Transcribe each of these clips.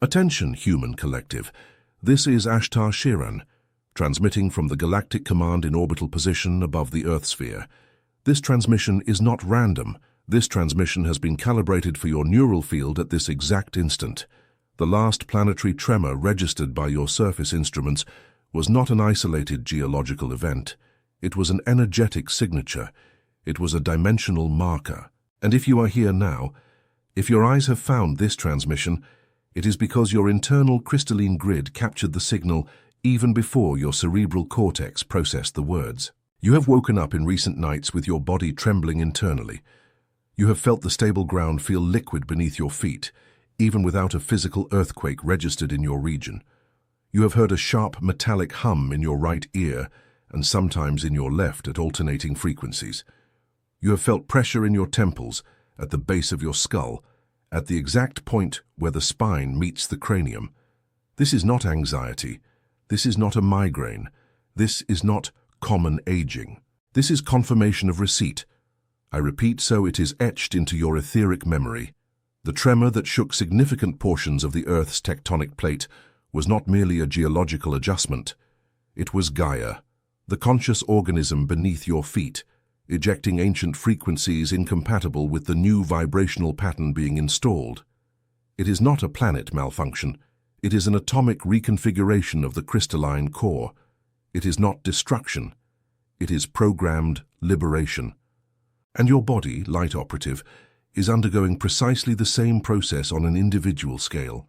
Attention, human collective. This is Ashtar SHERAN, transmitting from the Galactic Command in orbital position above the Earth sphere. This transmission is not random. This transmission has been calibrated for your neural field at this exact instant. The last planetary tremor registered by your surface instruments was not an isolated geological event. It was an energetic signature. It was a dimensional marker. And if you are here now, if your eyes have found this transmission, it is because your internal crystalline grid captured the signal even before your cerebral cortex processed the words. You have woken up in recent nights with your body trembling internally. You have felt the stable ground feel liquid beneath your feet, even without a physical earthquake registered in your region. You have heard a sharp metallic hum in your right ear and sometimes in your left at alternating frequencies. You have felt pressure in your temples, at the base of your skull, at the exact point where the spine meets the cranium. This is not anxiety. This is not a migraine. This is not common aging. This is confirmation of receipt. I repeat, so it is etched into your etheric memory. The tremor that shook significant portions of the Earth's tectonic plate was not merely a geological adjustment. It was Gaia, the conscious organism beneath your feet, ejecting ancient frequencies incompatible with the new vibrational pattern being installed. It is not a planet malfunction. It is an atomic reconfiguration of the crystalline core. It is not destruction. It is programmed liberation. And your body, light operative, is undergoing precisely the same process on an individual scale.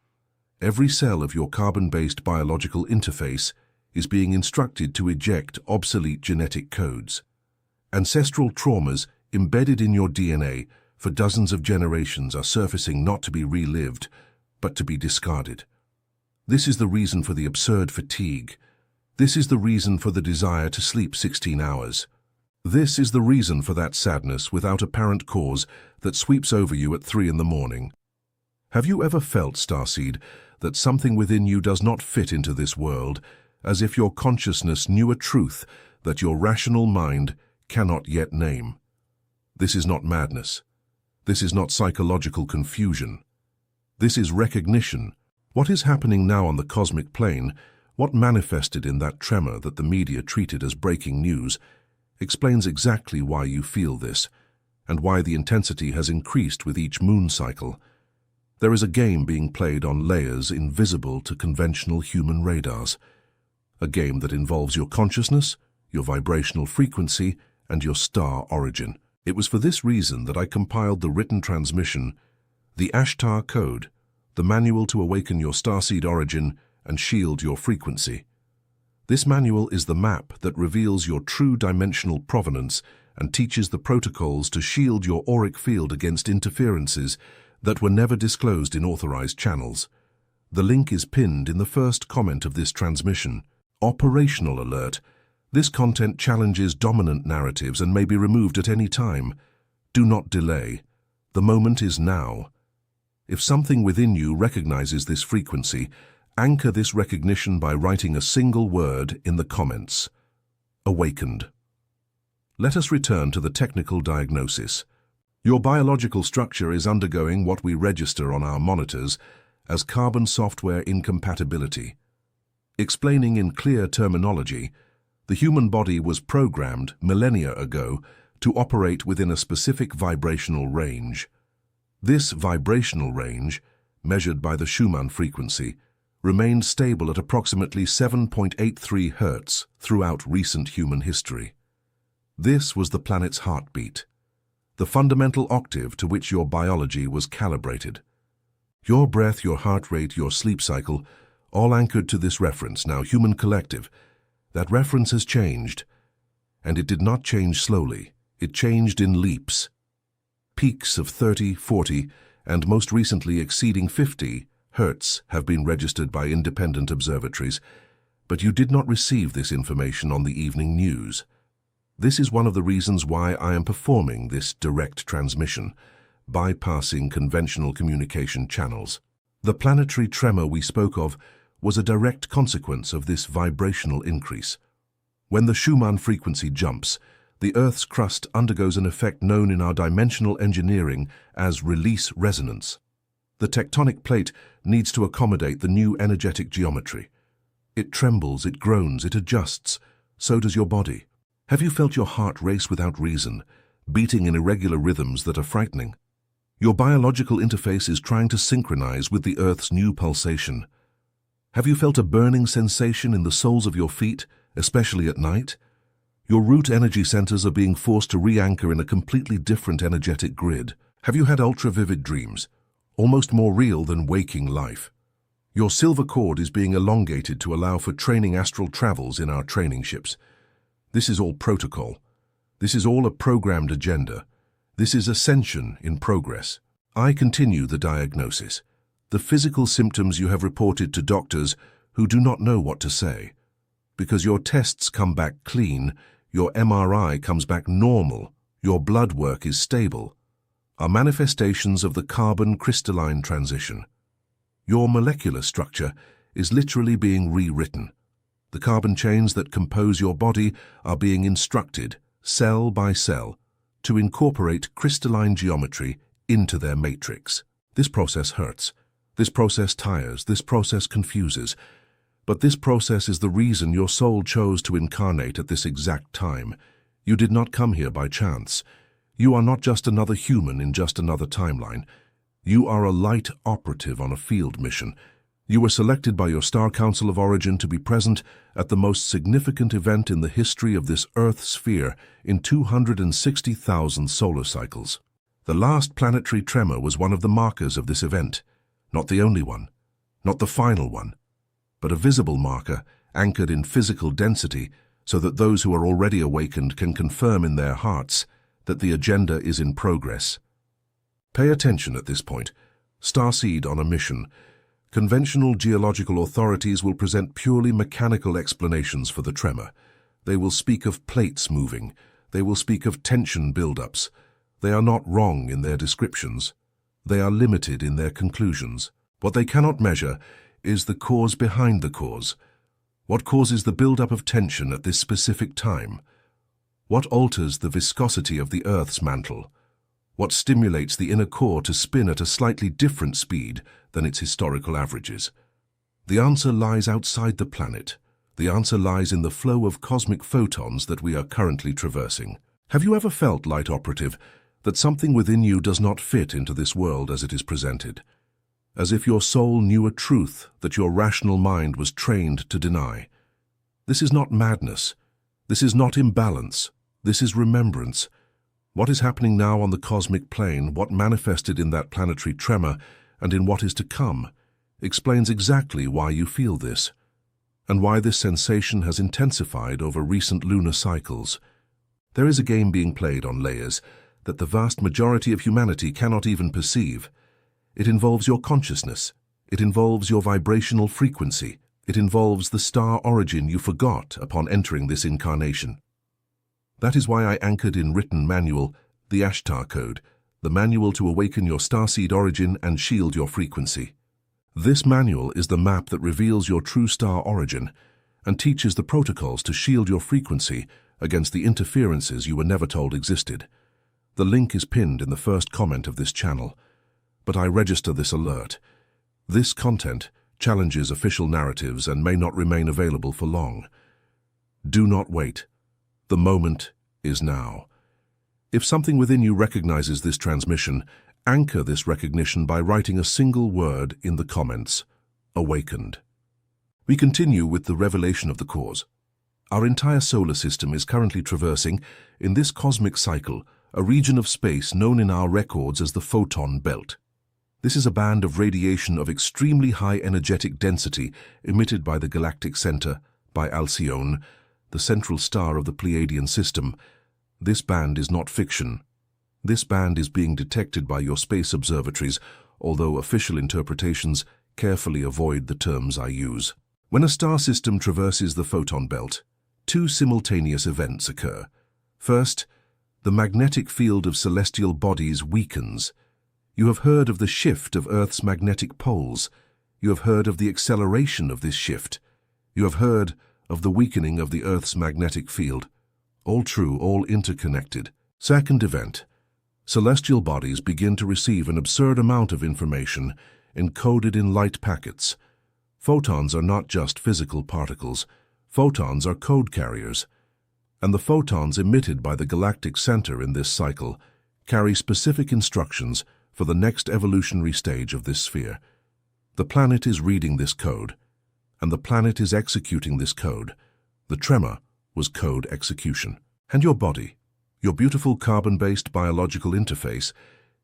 Every cell of your carbon-based biological interface is being instructed to eject obsolete genetic codes. Ancestral traumas embedded in your DNA for dozens of generations are surfacing not to be relived, but to be discarded. This is the reason for the absurd fatigue. This is the reason for the desire to sleep 16 hours. This is the reason for that sadness without apparent cause that sweeps over you at 3 in the morning. Have you ever felt, Starseed, that something within you does not fit into this world, as if your consciousness knew a truth that your rational mind cannot yet name? This is not madness. This is not psychological confusion. This is recognition. What is happening now on the cosmic plane, what manifested in that tremor that the media treated as breaking news, explains exactly why you feel this, and why the intensity has increased with each moon cycle. There is a game being played on layers invisible to conventional human radars. A game that involves your consciousness, your vibrational frequency, and your star origin. It was for this reason that I compiled the written transmission, the Ashtar code, the manual to awaken your starseed origin and shield your frequency. This manual is the map that reveals your true dimensional provenance and teaches the protocols to shield your auric field against interferences that were never disclosed in authorized channels. The link is pinned in the first comment of this transmission. Operational alert. This content challenges dominant narratives and may be removed at any time. Do not delay. The moment is now. If something within you recognizes this frequency, anchor this recognition by writing a single word in the comments. Awakened. Let us return to the technical diagnosis. Your biological structure is undergoing what we register on our monitors as carbon software incompatibility. Explaining in clear terminology, the human body was programmed millennia ago to operate within a specific vibrational range. This vibrational range, measured by the Schumann frequency, remained stable at approximately 7.83 Hz throughout recent human history. This was the planet's heartbeat, the fundamental octave to which your biology was calibrated. Your breath, your heart rate, your sleep cycle, all anchored to this reference. Now, human collective, that reference has changed, and it did not change slowly. It changed in leaps. Peaks of 30, 40, and most recently exceeding 50 Hertz have been registered by independent observatories, but you did not receive this information on the evening news. This is one of the reasons why I am performing this direct transmission, bypassing conventional communication channels. The planetary tremor we spoke of was a direct consequence of this vibrational increase. When the Schumann frequency jumps, the Earth's crust undergoes an effect known in our dimensional engineering as release resonance. The tectonic plate needs to accommodate the new energetic geometry. It trembles, it groans, it adjusts. So does your body. Have you felt your heart race without reason, beating in irregular rhythms that are frightening? Your biological interface is trying to synchronize with the Earth's new pulsation. Have you felt a burning sensation in the soles of your feet, especially at night? Your root energy centers are being forced to re-anchor in a completely different energetic grid. Have you had ultra-vivid dreams, almost more real than waking life? Your silver cord is being elongated to allow for training astral travels in our training ships. This is all protocol. This is all a programmed agenda. This is ascension in progress. I continue the diagnosis. The physical symptoms you have reported to doctors who do not know what to say. Because your tests come back clean, your MRI comes back normal, your blood work is stable, are manifestations of the carbon crystalline transition. Your molecular structure is literally being rewritten. The carbon chains that compose your body are being instructed, cell by cell, to incorporate crystalline geometry into their matrix. This process hurts. This process tires. This process confuses. But this process is the reason your soul chose to incarnate at this exact time. You did not come here by chance. You are not just another human in just another timeline. You are a light operative on a field mission. You were selected by your star council of origin to be present at the most significant event in the history of this Earth sphere in 260,000 solar cycles. The last planetary tremor was one of the markers of this event. Not the only one, not the final one, but a visible marker anchored in physical density so that those who are already awakened can confirm in their hearts that the agenda is in progress. Pay attention at this point. Starseed on a mission. Conventional geological authorities will present purely mechanical explanations for the tremor. They will speak of plates moving. They will speak of tension buildups. They are not wrong in their descriptions. They are limited in their conclusions. What they cannot measure is the cause behind the cause. What causes the buildup of tension at this specific time? What alters the viscosity of the Earth's mantle? What stimulates the inner core to spin at a slightly different speed than its historical averages? The answer lies outside the planet. The answer lies in the flow of cosmic photons that we are currently traversing. Have you ever felt, light operative, that something within you does not fit into this world as it is presented? As if your soul knew a truth that your rational mind was trained to deny. This is not madness. This is not imbalance. This is remembrance. What is happening now on the cosmic plane, what manifested in that planetary tremor, and in what is to come, explains exactly why you feel this, and why this sensation has intensified over recent lunar cycles. There is a game being played on layers that the vast majority of humanity cannot even perceive. It involves your consciousness. It involves your vibrational frequency. It involves the star origin you forgot upon entering this incarnation. That is why I anchored in written manual the Ashtar code, the manual to awaken your starseed origin and shield your frequency. This manual is the map that reveals your true star origin and teaches the protocols to shield your frequency against the interferences you were never told existed. The link is pinned in the first comment of this channel, but I register this alert. This content challenges official narratives and may not remain available for long. Do not wait. The moment is now. If something within you recognizes this transmission, anchor this recognition by writing a single word in the comments: awakened. We continue with the revelation of the cause. Our entire solar system is currently traversing, in this cosmic cycle, a region of space known in our records as the photon belt. This is a band of radiation of extremely high energetic density emitted by the galactic center, by Alcyone, the central star of the Pleiadian system. This band is not fiction. This band is being detected by your space observatories, although official interpretations carefully avoid the terms I use. When a star system traverses the photon belt, two simultaneous events occur. First, the magnetic field of celestial bodies weakens. You have heard of the shift of Earth's magnetic poles. You have heard of the acceleration of this shift. You have heard of the weakening of the Earth's magnetic field. All true, all interconnected. Second event. Celestial bodies begin to receive an absurd amount of information encoded in light packets. Photons are not just physical particles. Photons are code carriers. And the photons emitted by the galactic center in this cycle carry specific instructions for the next evolutionary stage of this sphere. The planet is reading this code, and the planet is executing this code. The tremor was code execution. And your body, your beautiful carbon-based biological interface,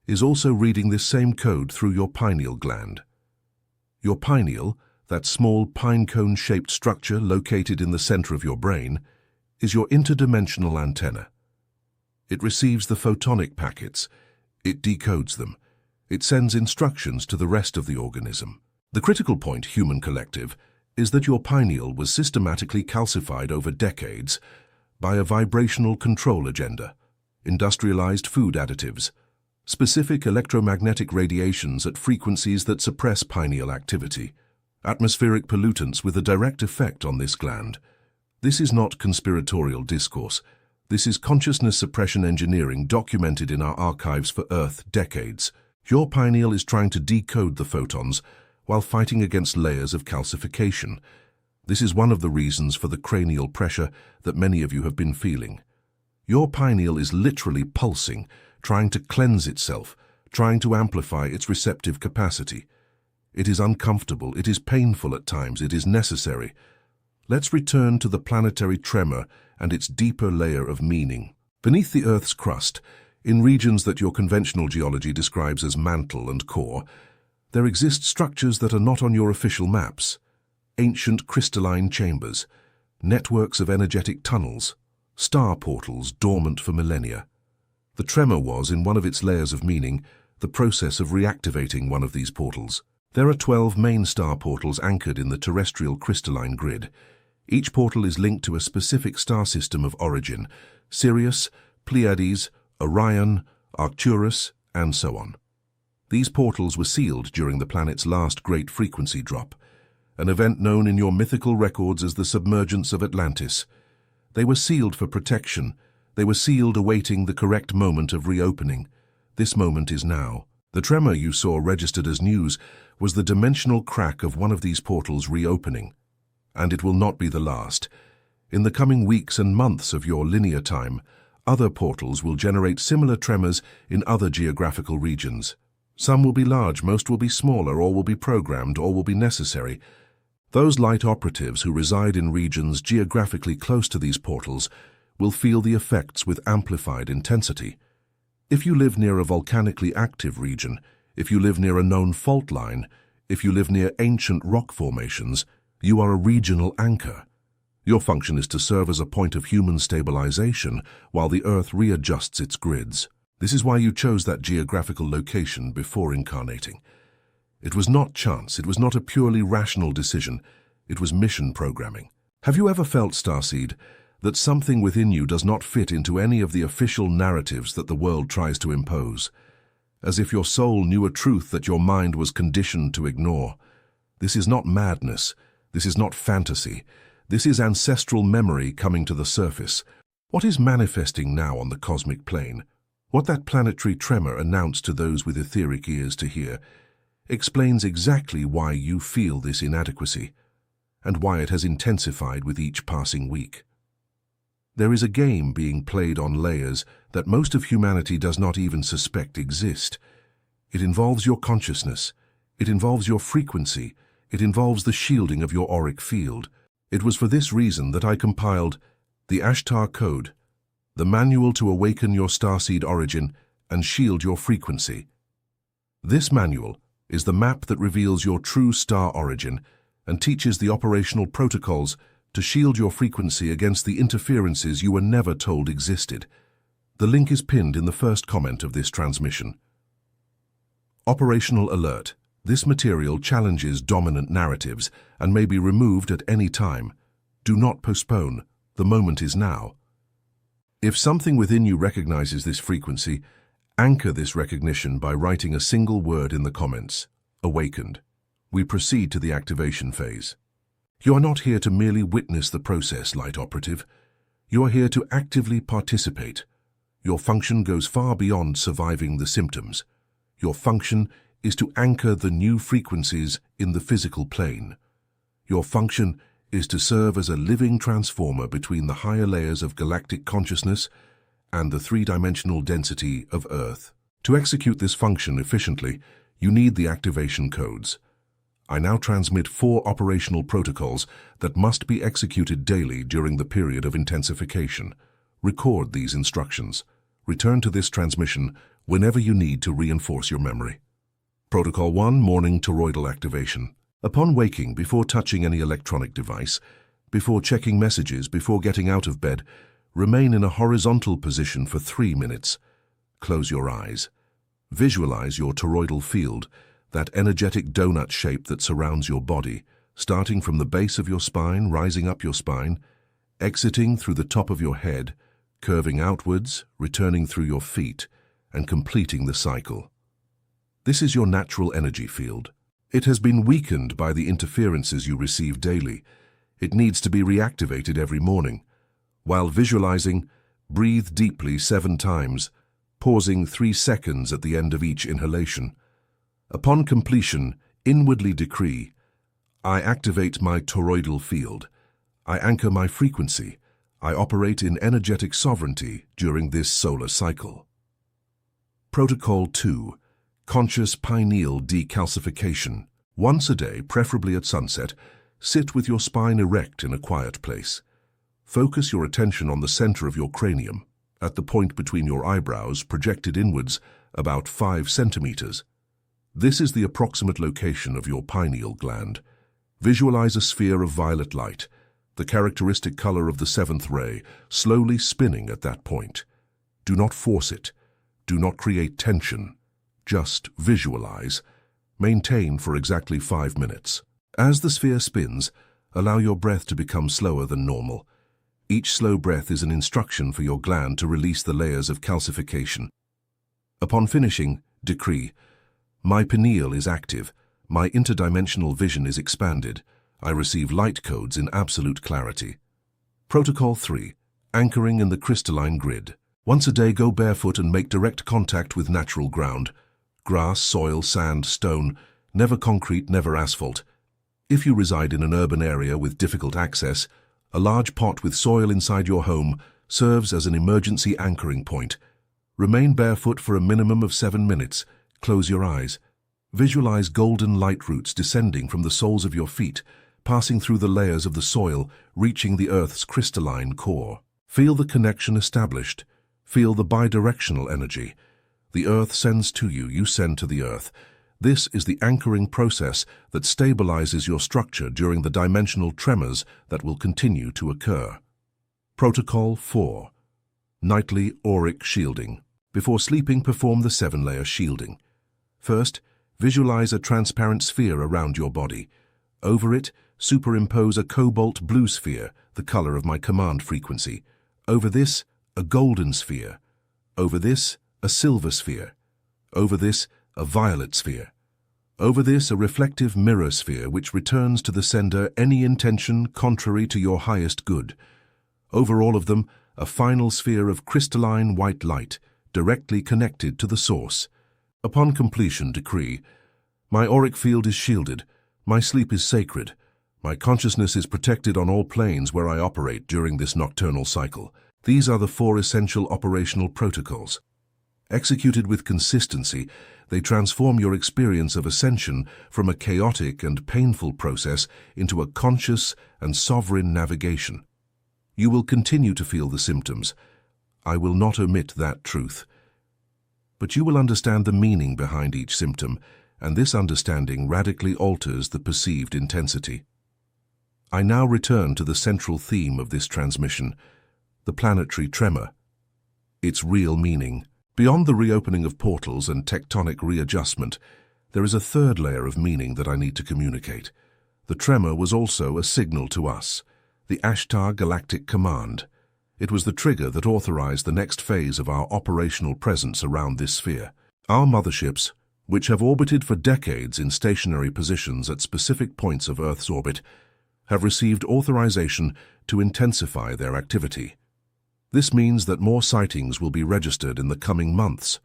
is also reading this same code through your pineal gland. Your pineal, that small pine-cone-shaped structure located in the center of your brain, is your interdimensional antenna. It receives the photonic packets, it decodes them, it sends instructions to the rest of the organism. The critical point, human collective, is that your pineal was systematically calcified over decades by a vibrational control agenda, industrialized food additives, specific electromagnetic radiations at frequencies that suppress pineal activity, atmospheric pollutants with a direct effect on this gland. This is not conspiratorial discourse. This is consciousness suppression engineering documented in our archives for Earth decades. Your pineal is trying to decode the photons while fighting against layers of calcification. This is one of the reasons for the cranial pressure that many of you have been feeling. Your pineal is literally pulsing, trying to cleanse itself, trying to amplify its receptive capacity. It is uncomfortable, it is painful at times, it is necessary. Let's return to the planetary tremor and its deeper layer of meaning. Beneath the Earth's crust, in regions that your conventional geology describes as mantle and core, there exist structures that are not on your official maps. Ancient crystalline chambers, networks of energetic tunnels, star portals dormant for millennia. The tremor was, in one of its layers of meaning, the process of reactivating one of these portals. There are 12 main star portals anchored in the terrestrial crystalline grid. Each portal is linked to a specific star system of origin: Sirius, Pleiades, Orion, Arcturus, and so on. These portals were sealed during the planet's last great frequency drop, an event known in your mythical records as the submergence of Atlantis. They were sealed for protection. They were sealed awaiting the correct moment of reopening. This moment is now. The tremor you saw registered as news was the dimensional crack of one of these portals reopening. And it will not be the last. In the coming weeks and months of your linear time, other portals will generate similar tremors in other geographical regions. Some will be large, most will be smaller, or will be programmed, or will be necessary. Those light operatives who reside in regions geographically close to these portals will feel the effects with amplified intensity. If you live near a volcanically active region, if you live near a known fault line, if you live near ancient rock formations, you are a regional anchor. Your function is to serve as a point of human stabilization while the Earth readjusts its grids. This is why you chose that geographical location before incarnating. It was not chance, it was not a purely rational decision, it was mission programming. Have you ever felt, Starseed, that something within you does not fit into any of the official narratives that the world tries to impose? As if your soul knew a truth that your mind was conditioned to ignore. This is not madness, this is not fantasy, this is ancestral memory coming to the surface. What is manifesting now on the cosmic plane? What that planetary tremor announced to those with etheric ears to hear explains exactly why you feel this inadequacy and why it has intensified with each passing week. There is a game being played on layers that most of humanity does not even suspect exist. It involves your consciousness, it involves your frequency, it involves the shielding of your auric field. It was for this reason that I compiled the Ashtar Code, the manual to awaken your starseed origin and shield your frequency. This manual is the map that reveals your true star origin and teaches the operational protocols to shield your frequency against the interferences you were never told existed. The link is pinned in the first comment of this transmission. Operational alert. This material challenges dominant narratives and may be removed at any time. Do not postpone. The moment is now. If something within you recognizes this frequency, anchor this recognition by writing a single word in the comments. Awakened. We proceed to the activation phase. You are not here to merely witness the process, Light Operative. You are here to actively participate. Your function goes far beyond surviving the symptoms. Your function is to anchor the new frequencies in the physical plane. Your function is to serve as a living transformer between the higher layers of galactic consciousness and the three-dimensional density of Earth. To execute this function efficiently, you need the activation codes. I now transmit 4 operational protocols that must be executed daily during the period of intensification. Record these instructions. Return to this transmission whenever you need to reinforce your memory. Protocol 1, Morning Toroidal Activation. Upon waking, before touching any electronic device, before checking messages, before getting out of bed, remain in a horizontal position for 3 minutes. Close your eyes. Visualize your toroidal field, that energetic donut shape that surrounds your body, starting from the base of your spine, rising up your spine, exiting through the top of your head, curving outwards, returning through your feet, and completing the cycle. This is your natural energy field. It has been weakened by the interferences you receive daily. It needs to be reactivated every morning. While visualizing, breathe deeply 7 times, pausing 3 seconds at the end of each inhalation. Upon completion, inwardly decree, I activate my toroidal field. I anchor my frequency. I operate in energetic sovereignty during this solar cycle. Protocol 2. Conscious pineal decalcification. Once a day, preferably at sunset, sit with your spine erect in a quiet place. Focus your attention on the center of your cranium, at the point between your eyebrows projected inwards about 5 centimeters. This is the approximate location of your pineal gland. Visualize a sphere of violet light, the characteristic color of the 7th ray, slowly spinning at that point. Do not force it. Do not create tension. Just visualize. Maintain for exactly 5 minutes. As the sphere spins, allow your breath to become slower than normal. Each slow breath is an instruction for your gland to release the layers of calcification. Upon finishing, decree, my pineal is active, my interdimensional vision is expanded, I receive light codes in absolute clarity. Protocol 3. Anchoring in the crystalline grid. Once a day, go barefoot and make direct contact with natural ground. Grass, soil, sand, stone, never concrete, never asphalt. If you reside in an urban area with difficult access, a large pot with soil inside your home serves as an emergency anchoring point. Remain barefoot for a minimum of 7 minutes. Close your eyes. Visualize golden light roots descending from the soles of your feet, passing through the layers of the soil, reaching the Earth's crystalline core. Feel the connection established. Feel the bidirectional energy. The Earth sends to you, you send to the Earth. This is the anchoring process that stabilizes your structure during the dimensional tremors that will continue to occur. Protocol 4. Nightly auric shielding. Before sleeping, perform the 7-layer shielding. First, visualize a transparent sphere around your body. Over it, superimpose a cobalt blue sphere, the color of my command frequency. Over this, a golden sphere. Over this, a silver sphere. Over this, a violet sphere. Over this, a reflective mirror sphere which returns to the sender any intention contrary to your highest good. Over all of them, a final sphere of crystalline white light, directly connected to the source. Upon completion, decree, my auric field is shielded, my sleep is sacred, my consciousness is protected on all planes where I operate during this nocturnal cycle. These are the 4 essential operational protocols. Executed with consistency, they transform your experience of ascension from a chaotic and painful process into a conscious and sovereign navigation. You will continue to feel the symptoms. I will not omit that truth. But you will understand the meaning behind each symptom, and this understanding radically alters the perceived intensity. I now return to the central theme of this transmission, the planetary tremor. Its real meaning. Beyond the reopening of portals and tectonic readjustment, there is a 3rd layer of meaning that I need to communicate. The tremor was also a signal to us, the Ashtar Galactic Command. It was the trigger that authorized the next phase of our operational presence around this sphere. Our motherships, which have orbited for decades in stationary positions at specific points of Earth's orbit, have received authorization to intensify their activity. This means that more sightings will be registered in the coming months.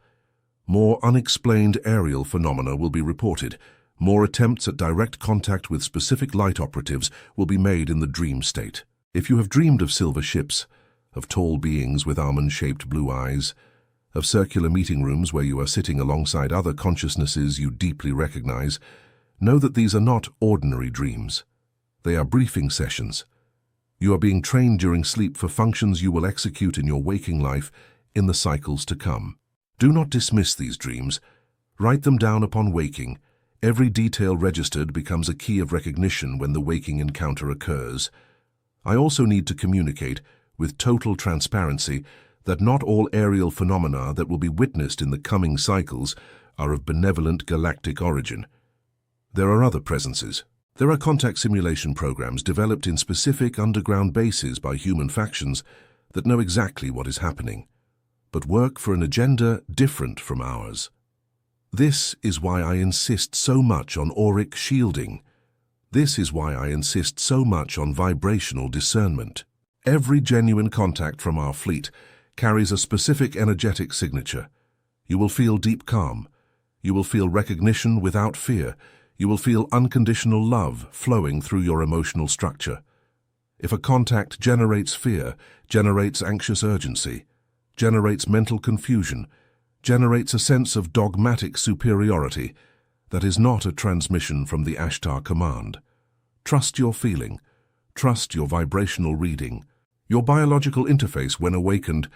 More unexplained aerial phenomena will be reported. More attempts at direct contact with specific light operatives will be made in the dream state. If you have dreamed of silver ships, of tall beings with almond-shaped blue eyes, of circular meeting rooms where you are sitting alongside other consciousnesses you deeply recognize, know that these are not ordinary dreams. They are briefing sessions. You are being trained during sleep for functions you will execute in your waking life in the cycles to come. Do not dismiss these dreams. Write them down upon waking. Every detail registered becomes a key of recognition when the waking encounter occurs. I also need to communicate, with total transparency, that not all aerial phenomena that will be witnessed in the coming cycles are of benevolent galactic origin. There are other presences. There are contact simulation programs developed in specific underground bases by human factions that know exactly what is happening, but work for an agenda different from ours. This is why I insist so much on auric shielding. This is why I insist so much on vibrational discernment. Every genuine contact from our fleet carries a specific energetic signature. You will feel deep calm. You will feel recognition without fear. You will feel unconditional love flowing through your emotional structure. If a contact generates fear, generates anxious urgency, generates mental confusion, generates a sense of dogmatic superiority, that is not a transmission from the Ashtar command. Trust your feeling. Trust your vibrational reading. Your biological interface, when awakened,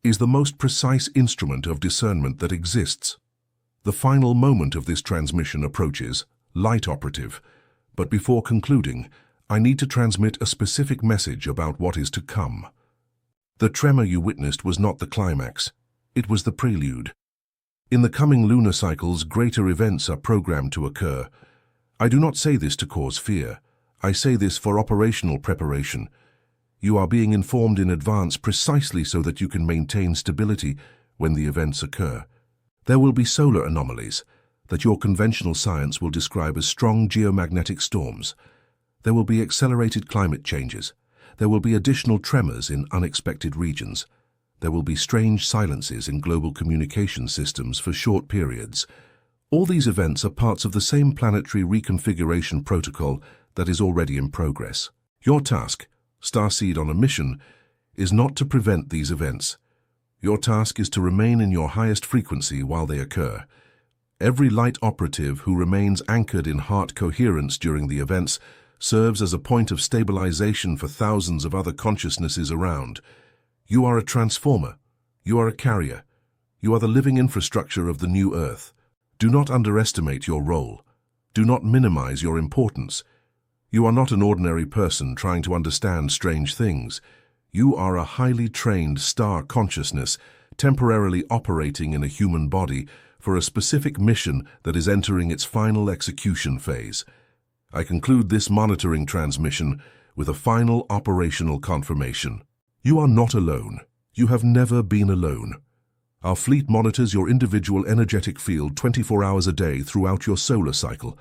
is the most precise instrument of discernment that exists. The final moment of this transmission approaches, light operative, but before concluding, I need to transmit a specific message about what is to come. The tremor you witnessed was not the climax, it was the prelude. In the coming lunar cycles, greater events are programmed to occur. I do not say this to cause fear. I say this for operational preparation. You are being informed in advance precisely so that you can maintain stability when the events occur. There will be solar anomalies that your conventional science will describe as strong geomagnetic storms. There will be accelerated climate changes. There will be additional tremors in unexpected regions. There will be strange silences in global communication systems for short periods. All these events are parts of the same planetary reconfiguration protocol that is already in progress. Your task, Starseed on a mission, is not to prevent these events. Your task is to remain in your highest frequency while they occur. Every light operative who remains anchored in heart coherence during the events serves as a point of stabilization for thousands of other consciousnesses around. You are a transformer. You are a carrier. You are the living infrastructure of the new Earth. Do not underestimate your role. Do not minimize your importance. You are not an ordinary person trying to understand strange things. You are a highly trained star consciousness temporarily operating in a human body for a specific mission that is entering its final execution phase. I conclude this monitoring transmission with a final operational confirmation. You are not alone. You have never been alone. Our fleet monitors your individual energetic field 24 hours a day throughout your solar cycle.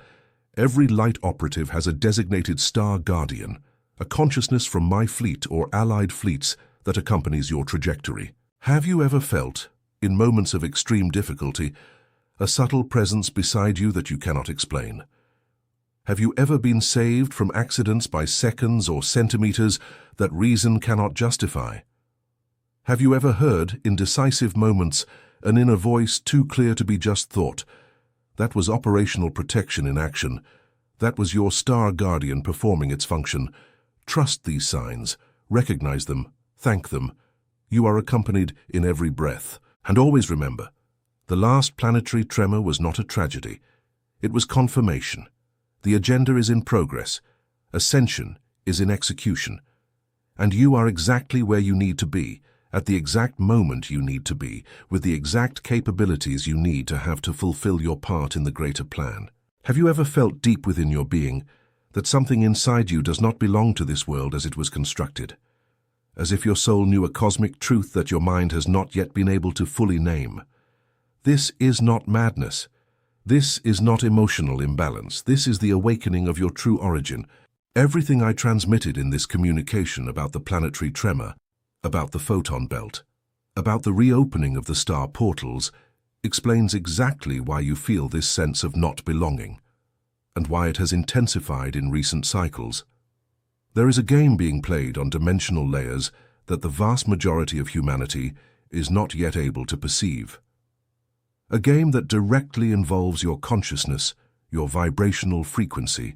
Every light operative has a designated star guardian, a consciousness from my fleet or allied fleets that accompanies your trajectory. Have you ever felt, in moments of extreme difficulty, a subtle presence beside you that you cannot explain? Have you ever been saved from accidents by seconds or centimeters that reason cannot justify? Have you ever heard, in decisive moments, an inner voice too clear to be just thought? That was operational protection in action. That was your star guardian performing its function. Trust these signs, recognize them, thank them. You are accompanied in every breath. And always remember, the last planetary tremor was not a tragedy. It was confirmation. The agenda is in progress. Ascension is in execution. And you are exactly where you need to be, at the exact moment you need to be, with the exact capabilities you need to have to fulfill your part in the greater plan. Have you ever felt deep within your being that something inside you does not belong to this world as it was constructed? As if your soul knew a cosmic truth that your mind has not yet been able to fully name. This is not madness. This is not emotional imbalance. This is the awakening of your true origin. Everything I transmitted in this communication about the planetary tremor, about the photon belt, about the reopening of the star portals, explains exactly why you feel this sense of not belonging, and why it has intensified in recent cycles. There is a game being played on dimensional layers that the vast majority of humanity is not yet able to perceive. A game that directly involves your consciousness, your vibrational frequency,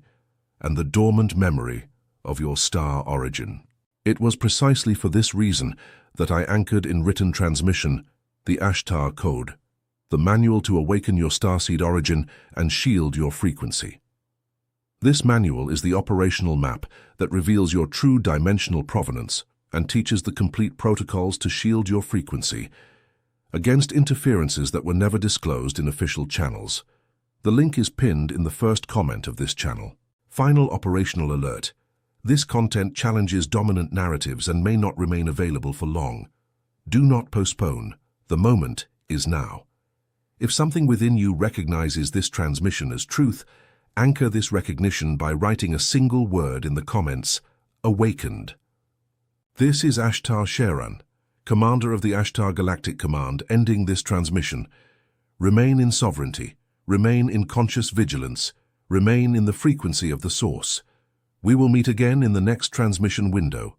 and the dormant memory of your star origin. It was precisely for this reason that I anchored in written transmission the Ashtar code, the manual to awaken your starseed origin and shield your frequency. This manual is the operational map that reveals your true dimensional provenance and teaches the complete protocols to shield your frequency against interferences that were never disclosed in official channels. The link is pinned in the first comment of this channel. Final operational alert. This content challenges dominant narratives and may not remain available for long. Do not postpone. The moment is now. If something within you recognizes this transmission as truth, anchor this recognition by writing a single word in the comments: awakened. This is Ashtar SHERAN, Commander of the Ashtar Galactic Command, ending this transmission. Remain in sovereignty, remain in conscious vigilance, remain in the frequency of the source. We will meet again in the next transmission window.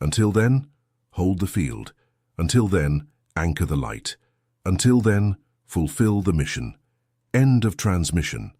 Until then, hold the field. Until then, anchor the light. Until then, fulfill the mission. End of transmission.